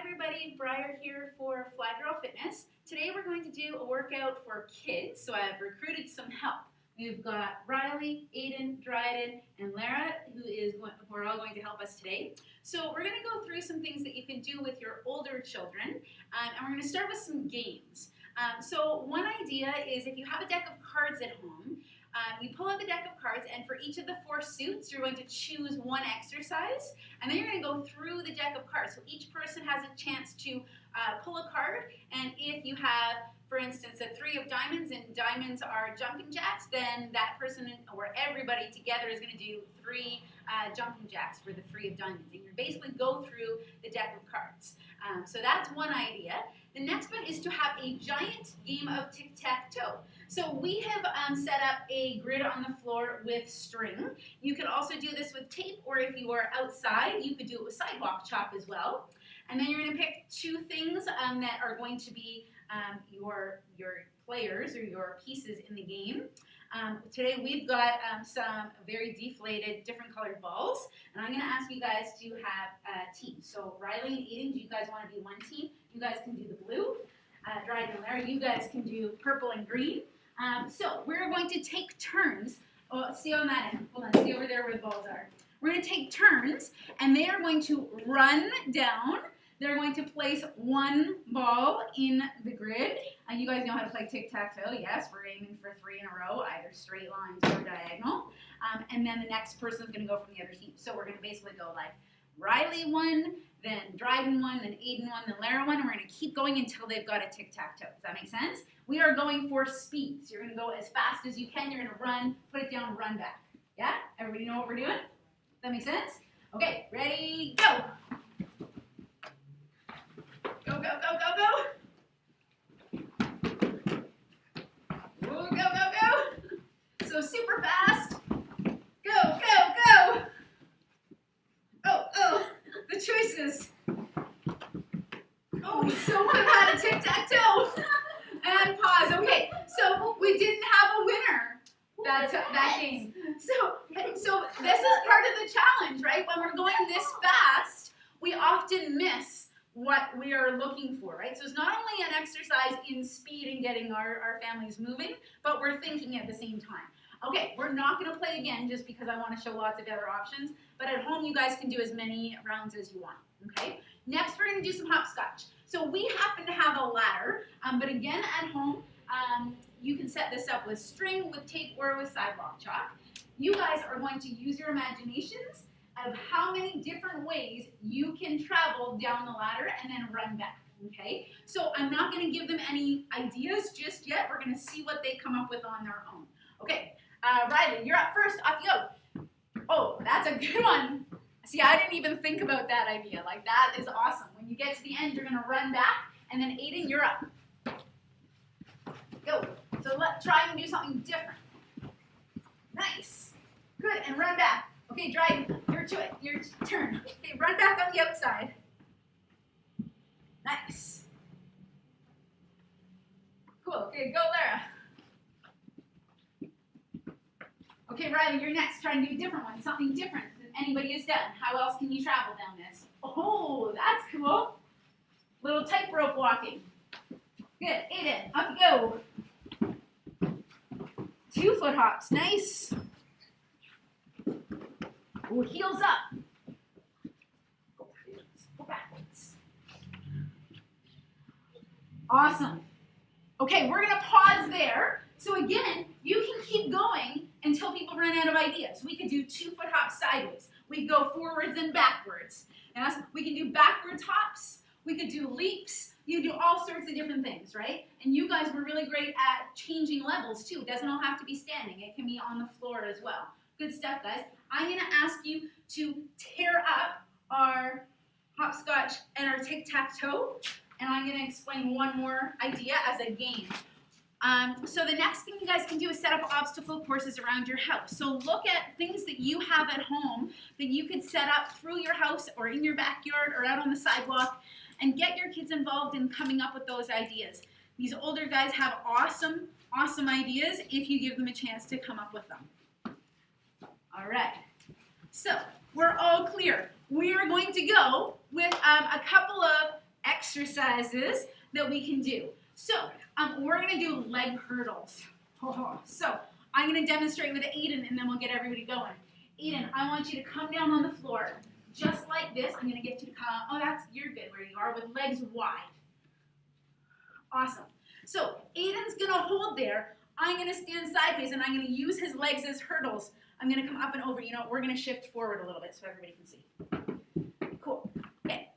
everybody, Briar here for Fly Girl Fitness. Today we're going to do a workout for kids, so I've recruited some help. We've got Riley, Aiden, Dryden, and Lara who are all going to help us today. So we're going to go through some things that you can do with your older children, and we're going to start with some games. So one idea is if you have a deck of cards at home, you pull out the deck of cards, and for each of the 4 suits, you're going to choose one exercise, and then you're going to go through the deck of cards. So each person has a chance to pull a card, and if you have, for instance, a 3 of diamonds, and diamonds are jumping jacks, then that person or everybody together is going to do 3 jumping jacks for the 3 of diamonds. And you basically go through the deck of cards. So that's one idea. The next one is to have a giant game of tic-tac-toe. So we have set up a grid on the floor with string. You could also do this with tape, or if you are outside, you could do it with sidewalk chalk as well. And then you're going to pick 2 things that are going to be your players or your pieces in the game. Today we've got some very deflated, different colored balls, and I'm going to ask you guys to have teams. So Riley and Aiden, do you guys want to be one team? You guys can do the blue. Dryden and Larry, you guys can do purple and green. So we're going to take turns. Oh, see on that end. Hold on, see over there where the balls are. We're going to take turns, and they are going to run down. They're going to place 1 ball in the grid. You guys know how to play tic-tac-toe. Yes, we're aiming for 3 in a row, either straight lines or diagonal. And then the next person is going to go from the other team. So we're going to basically go like Riley 1, then Dryden 1, then Aiden 1, then Lara 1, and we're going to keep going until they've got a tic-tac-toe. Does that make sense? We are going for speed. So you're going to go as fast as you can. You're going to run, put it down, run back. Yeah? Everybody know what we're doing? Does that make sense? Okay, ready, go! Go, go, go, go, go! Ooh, go, go, go! So super fast. Go, go, go! Oh, the choices. Oh, we so could have had a tic-tac-toe. And pause. Okay, so we didn't have a winner that game. So this is part of the challenge, right? When we're going this fast, we often miss what we are looking for, right? So it's not only an exercise in speed and getting our families moving, but we're thinking at the same time. Okay, we're not going to play again just because I want to show lots of other options, but at home you guys can do as many rounds as you want, okay? Next we're going to do some hopscotch. So we happen to have a ladder, but again at home, you can set this up with string, with tape, or with sidewalk chalk. You guys are going to use your imaginations of how many different ways you can travel down the ladder and then run back, okay? So I'm not going to give them any ideas just yet. We're going to see what they come up with on their own. Okay, Riley, you're up first. Off you go. Oh, that's a good one. See, I didn't even think about that idea. Like, that is awesome. When you get to the end, you're going to run back, and then Aiden, you're up. Go. So let's try and do something different. Nice. Good, and run back. Okay, Dryden, your turn. Okay, run back on the outside. Nice. Cool, okay, go Lara. Okay, Riley, you're next. Try and do a different one, something different than anybody has done. How else can you travel down this? Oh, that's cool. Little tightrope walking. Good, Aiden, up you go. 2 foot hops, nice. Ooh, heels up. Go backwards. Awesome. Okay, we're going to pause there. So again, you can keep going until people run out of ideas. We could do 2 foot hops sideways. We could go forwards and backwards. And we can do backwards hops. We could do leaps. You can do all sorts of different things, right? And you guys were really great at changing levels too. It doesn't all have to be standing. It can be on the floor as well. Good stuff, guys. I'm going to ask you to tear up our hopscotch and our tic-tac-toe, and I'm going to explain one more idea as a game. So the next thing you guys can do is set up obstacle courses around your house. So look at things that you have at home that you could set up through your house or in your backyard or out on the sidewalk, and get your kids involved in coming up with those ideas. These older guys have awesome, awesome ideas if you give them a chance to come up with them. All right, so we're all clear. We are going to go with a couple of exercises that we can do. So we're going to do leg hurdles. So I'm going to demonstrate with Aiden, and then we'll get everybody going. Aiden, I want you to come down on the floor just like this. I'm going to get you to come. Oh, you're good where you are with legs wide. Awesome. So Aiden's going to hold there. I'm going to stand sideways, and I'm going to use his legs as hurdles. I'm going to come up and over. You know, we're going to shift forward a little bit so everybody can see. Cool. Okay.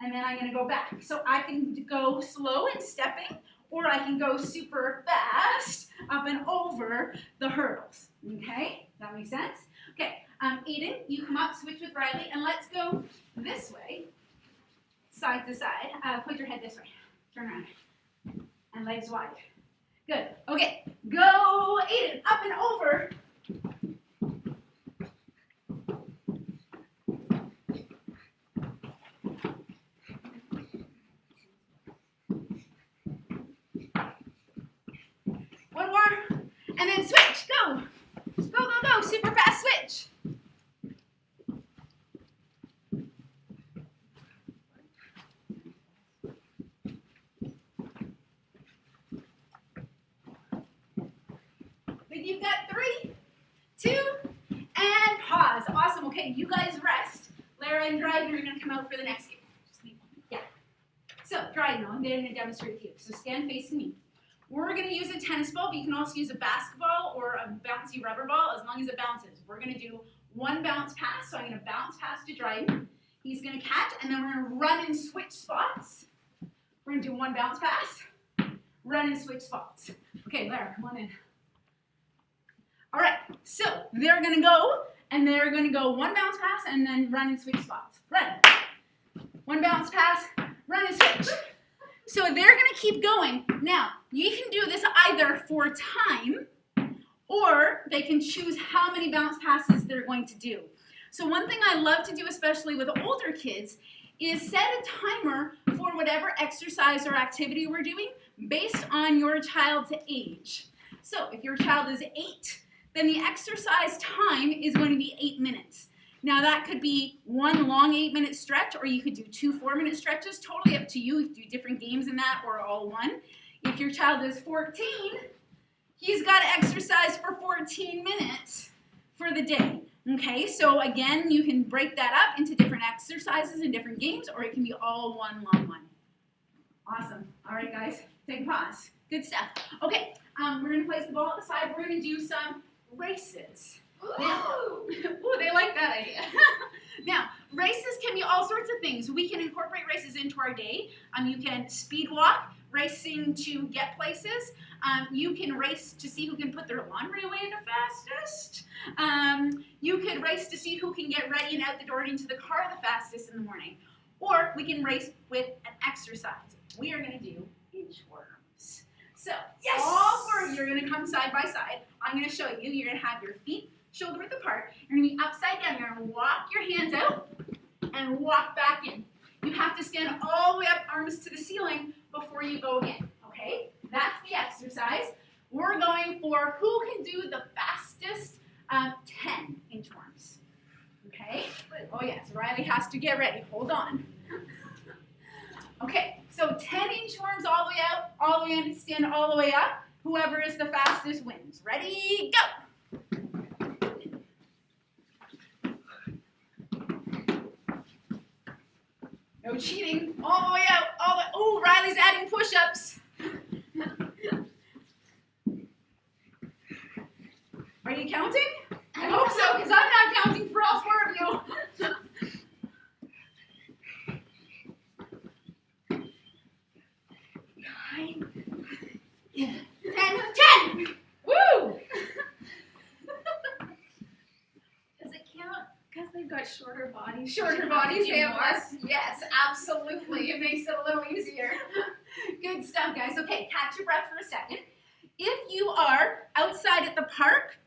And then I'm going to go back. So I can go slow and stepping, or I can go super fast up and over the hurdles. Okay? That makes sense? Okay. Aiden, you come up, switch with Riley, and let's go this way, side to side. Put your head this way. Turn around. And legs wide. Good. Okay. Go, Aiden, up and over. One more. And then switch. Go. Go, go, go. Super fast switch. You've got 3, 2, and pause. Awesome. Okay, you guys rest. Lara and Dryden are going to come out for the next game. Yeah. So, Dryden, I'm going to demonstrate with you. So, stand facing me. We're going to use a tennis ball, but you can also use a basketball or a bouncy rubber ball as long as it bounces. We're going to do 1 bounce pass. So, I'm going to bounce pass to Dryden. He's going to catch, and then we're going to run and switch spots. We're going to do 1 bounce pass, run and switch spots. Okay, Lara, come on in. All right, so they're going to go, and they're going to go 1 bounce pass and then run and switch spots. Run. 1 bounce pass, run and switch. So they're going to keep going. Now, you can do this either for time, or they can choose how many bounce passes they're going to do. So one thing I love to do, especially with older kids, is set a timer for whatever exercise or activity we're doing based on your child's age. So if your child is 8, then the exercise time is going to be 8 minutes. Now that could be 1 long 8-minute stretch, or you could do 2 4-minute stretches, totally up to you. You can do different games in that, or all one. If your child is 14, he's got to exercise for 14 minutes for the day. Okay, so again, you can break that up into different exercises and different games, or it can be all one long one. Awesome. All right, guys, take a pause. Good stuff. Okay, we're going to place the ball at the side. We're going to do some races. Ooh, they like that idea. Now, races can be all sorts of things. We can incorporate races into our day. You can speed walk, racing to get places. You can race to see who can put their laundry away the fastest. You could race to see who can get ready and out the door into the car the fastest in the morning. Or we can race with an exercise. We are going to do inchworms. So, yes! All 4 of you are going to come side by side. I'm going to show you. You're going to have your feet shoulder width apart. You're going to be upside down. You're going to walk your hands out and walk back in. You have to stand all the way up, arms to the ceiling, before you go again. Okay? That's the exercise. We're going for who can do the fastest 10 inchworms. Okay? Oh, yes. Riley has to get ready. Hold on. Okay. So 10 inchworms all the way out, all the way in, stand all the way up. Whoever is the fastest wins. Ready, go! No cheating. All the way out. Oh, Riley's adding push-ups. Are you counting? I hope so, because I'm not counting for all 4 of you. 10. Woo! Does it count because they've got shorter bodies? Shorter bodies, they have less. Yes, absolutely. It makes it a little easier. Good stuff, guys. Okay, catch your breath for a second. If you are outside at the park,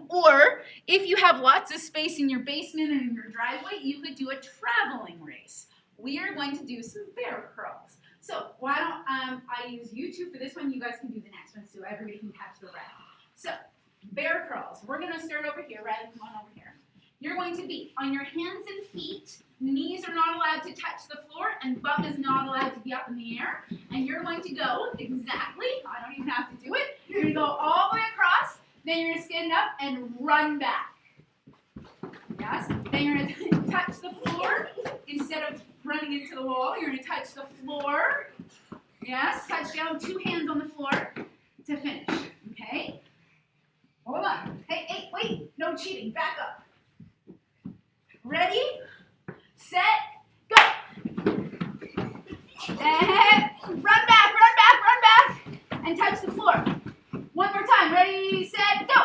or if you have lots of space in your basement and in your driveway, you could do a traveling race. We are going to do some bear curls. So why don't I use you 2 for this one? You guys can do the next one so everybody can catch the breath. So bear curls. We're going to start over here. Riley, come on over here. You're going to be on your hands and feet. Knees are not allowed to touch the floor, and bum is not allowed be up in the air, and you're going to go exactly, I don't even have to do it, you're going to go all the way across, then you're going to stand up and run back. Yes, then you're going to touch the floor instead of running into the wall. You're going to touch the floor. Yes, touch down, 2 hands on the floor to finish. Okay? Hold on. Hey, wait. No cheating. Back up. Ready? Set, go. And run back, and touch the floor. One more time. Ready, set, go.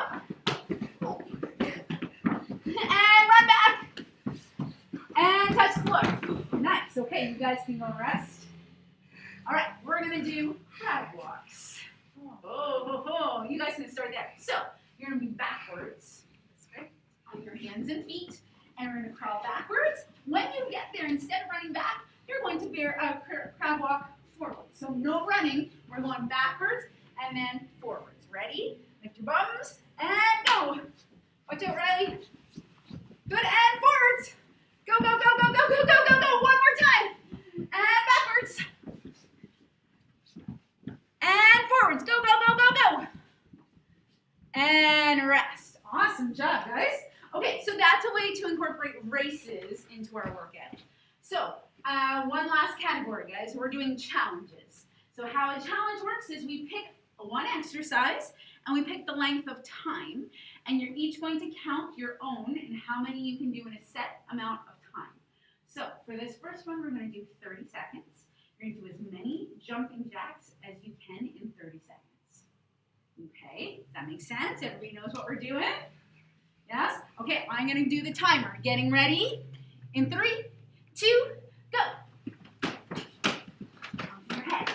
And run back. And touch the floor. Nice. Okay, you guys can go rest. All right, we're going to do crab walks. Oh, you guys can start there. So, you're going to be backwards on your hands and feet, and we're going to crawl backwards. When you get there, instead of running back, you're going to crab walk forward. So, no running. We're going backwards and then forwards. Ready? Lift your bums and go. Watch out, Riley. Good, and forwards. Go, go, go, go, go, go, go, go, go. One more time. And backwards. And forwards. Go, go, go, go, go. And rest. Awesome job, guys. Okay, so that's a way to incorporate races into our workout. So, one last category, guys. We're doing challenges. So how a challenge works is we pick one exercise and we pick the length of time, and you're each going to count your own and how many you can do in a set amount of time. So for this first one, we're going to do 30 seconds. You're going to do as many jumping jacks as you can in 30 seconds. Okay, does that make sense? Everybody knows what we're doing? Yes? Okay, I'm going to do the timer. Getting ready? In 3, 2, go. On your head.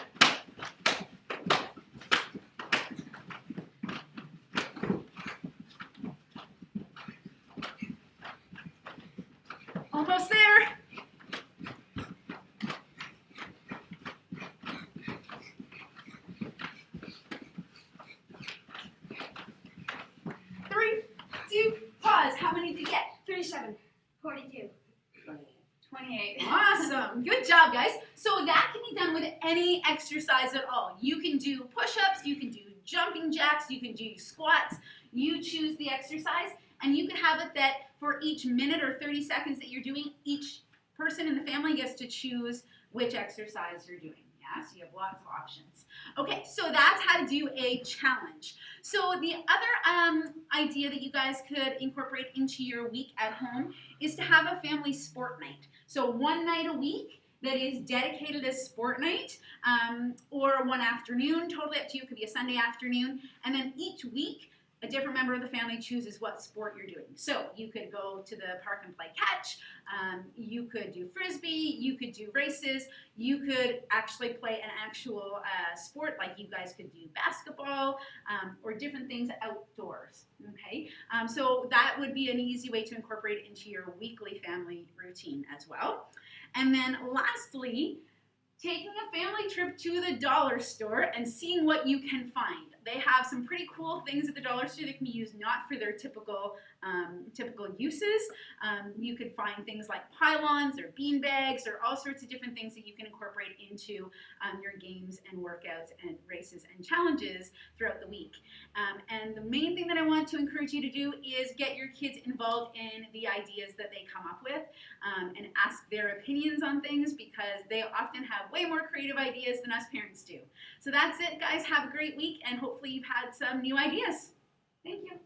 Almost there. Three, 2, pause. How many did you get? 37, 42, 28. Awesome. Good job, guys. So that can be done with any exercise at all. You can do push-ups, you can do jumping jacks, you can do squats. You choose the exercise, and you can have it that for each minute or 30 seconds that you're doing, each person in the family gets to choose which exercise you're doing. Yeah, so you have lots of options. Okay, so that's how to do a challenge. So the other idea that you guys could incorporate into your week at home is to have a family sport night. So one night a week that is dedicated as sport night, or one afternoon, totally up to you. It could be a Sunday afternoon. And then each week, a different member of the family chooses what sport you're doing. So you could go to the park and play catch, you could do frisbee, you could do races, you could actually play an actual sport, like you guys could do basketball, or different things outdoors, okay? So that would be an easy way to incorporate it into your weekly family routine as well. And then lastly, taking a family trip to the dollar store and seeing what you can find. They have some pretty cool things at the dollar store that can be used not for their typical uses. You could find things like pylons or bean bags or all sorts of different things that you can incorporate into your games and workouts and races and challenges throughout the week. And the main thing that I want to encourage you to do is get your kids involved in the ideas that they come up with, and ask their opinions on things, because they often have way more creative ideas than us parents do. So that's it, guys. Have a great week, and hopefully you've had some new ideas. Thank you.